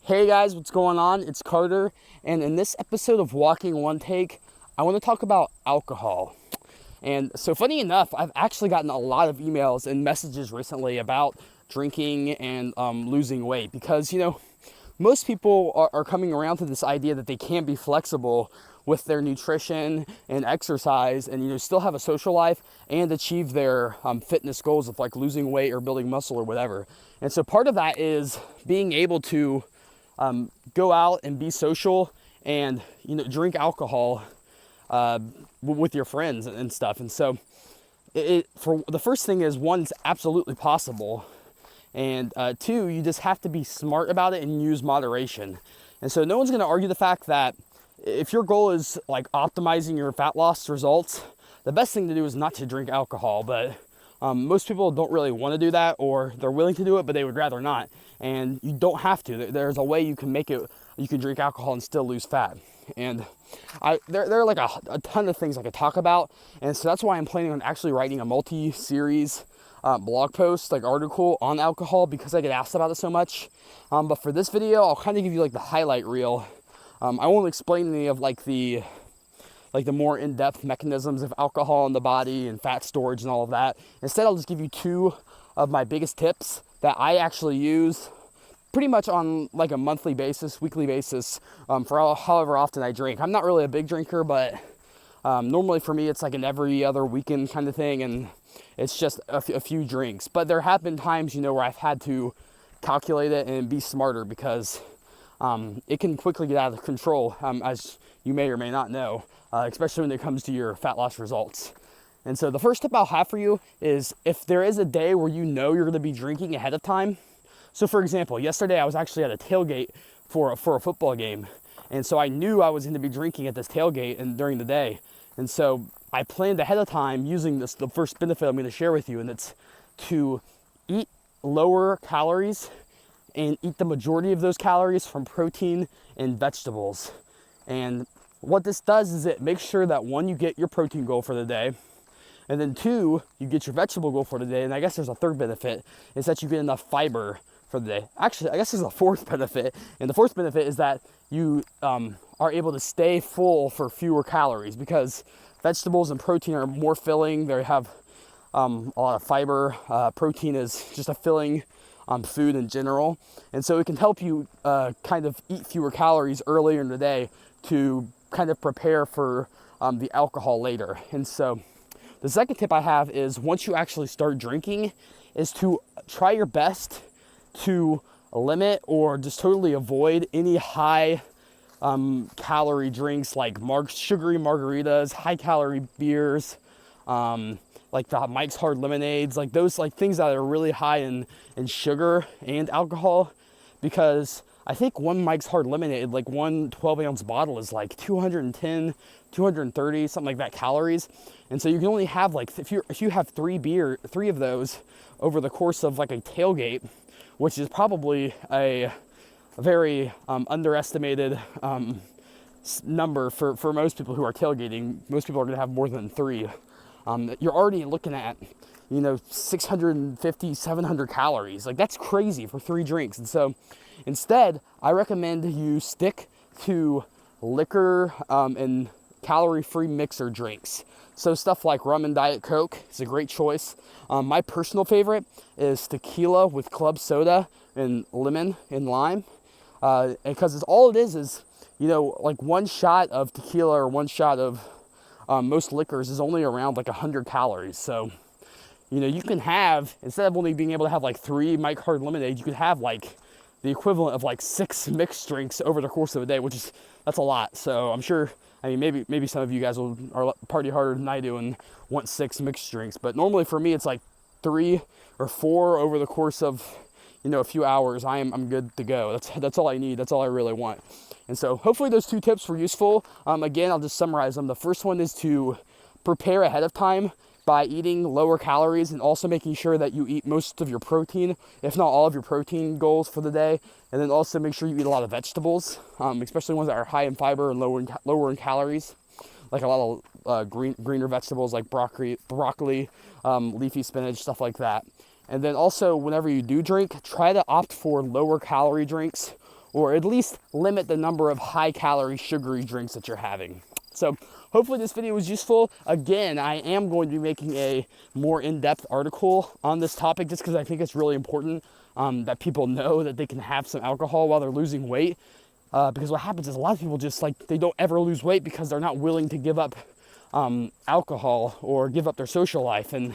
Hey guys, what's going on? It's Carter, and in this episode of Walking One Take, I want to talk about alcohol. And so funny enough, I've actually gotten a lot of emails and messages recently about drinking and losing weight because, most people are coming around to this idea that they can be flexible with their nutrition and exercise and, still have a social life and achieve their fitness goals of like losing weight or building muscle or whatever. And so part of that is being able to go out and be social and, drink alcohol with your friends and stuff. And so for the first thing is, one, it's absolutely possible. And two, you just have to be smart about it and use moderation. And so no one's going to argue the fact that if your goal is like optimizing your fat loss results, the best thing to do is not to drink alcohol. But most people don't really want to do that, or they're willing to do it, but they would rather not. And you don't have to. There's a way you can make it. You can drink alcohol and still lose fat. And there are like a ton of things I could talk about. And so that's why I'm planning on actually writing a multi-series blog post, like article on alcohol, because I get asked about it so much. But for this video, I'll kind of give you like the highlight reel. I won't explain any of like the more in-depth mechanisms of alcohol in the body and fat storage and all of that. Instead, I'll just give you two of my biggest tips that I actually use pretty much on like a monthly basis, weekly basis, for however often I drink. I'm not really a big drinker, but normally for me, it's like an every other weekend kind of thing, and it's just a few drinks. But there have been times, where I've had to calculate it and be smarter because it can quickly get out of control, as you may or may not know, especially when it comes to your fat loss results. And so the first tip I'll have for you is, if there is a day where you're going to be drinking ahead of time. So for example, yesterday I was actually at a tailgate for a football game. And so I knew I was going to be drinking at this tailgate and during the day. And so I planned ahead of time using the first benefit I'm going to share with you, and it's to eat lower calories and eat the majority of those calories from protein and vegetables. And what this does is it makes sure that, one, you get your protein goal for the day, and then two, you get your vegetable goal for the day. And I guess there's a third benefit, is that you get enough fiber for the day. Actually, I guess there's a fourth benefit, and the fourth benefit is that you are able to stay full for fewer calories, because vegetables and protein are more filling. They have a lot of fiber. Protein is just a filling food in general, and so it can help you kind of eat fewer calories earlier in the day to kind of prepare for the alcohol later. And so the second tip I have is, once you actually start drinking, is to try your best to limit or just totally avoid any high calorie drinks like sugary margaritas, high calorie beers, like the Mike's Hard Lemonades, like those like things that are really high in sugar and alcohol. Because I think one Mike's Hard Lemonade, like one 12-ounce bottle, is like 210, 230, something like that calories. And so you can only have like, if you have three of those over the course of like a tailgate, which is probably a very underestimated number for most people who are tailgating. Most people are going to have more than three. You're already looking at 650, 700 calories. Like, that's crazy for three drinks. And so instead, I recommend you stick to liquor and calorie-free mixer drinks. So stuff like rum and Diet Coke is a great choice. My personal favorite is tequila with club soda and lemon and lime. Because all it is, like one shot of tequila or one shot of most liquors is only around like 100 calories. So, you can have, instead of only being able to have like 3 Mike Hard Lemonade, you could have like the equivalent of like 6 mixed drinks over the course of a day, that's a lot. So I'm sure, maybe some of you guys are party harder than I do and want 6 mixed drinks. But normally for me, it's like 3 or 4 over the course of, a few hours. I'm good to go. That's all I need. That's all I really want. And so hopefully those 2 tips were useful. Again, I'll just summarize them. The first one is to prepare ahead of time by eating lower calories and also making sure that you eat most of your protein, if not all of your protein goals for the day. And then also make sure you eat a lot of vegetables, especially ones that are high in fiber and lower in calories, like a lot of greener vegetables like broccoli, leafy spinach, stuff like that. And then also, whenever you do drink, try to opt for lower calorie drinks or at least limit the number of high-calorie, sugary drinks that you're having. So hopefully this video was useful. Again, I am going to be making a more in-depth article on this topic just because I think it's really important that people know that they can have some alcohol while they're losing weight. Because what happens is a lot of people just they don't ever lose weight because they're not willing to give up alcohol or give up their social life. And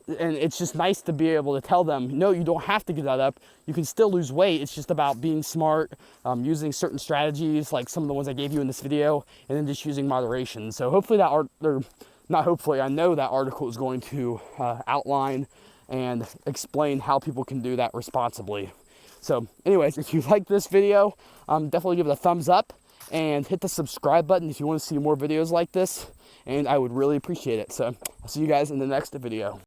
it's just nice to be able to tell them, no, you don't have to give that up. You can still lose weight. It's just about being smart, using certain strategies like some of the ones I gave you in this video, and then just using moderation. So hopefully not hopefully, I know that article is going to outline and explain how people can do that responsibly. So anyways, if you like this video, definitely give it a thumbs up and hit the subscribe button if you want to see more videos like this, and I would really appreciate it. So I'll see you guys in the next video.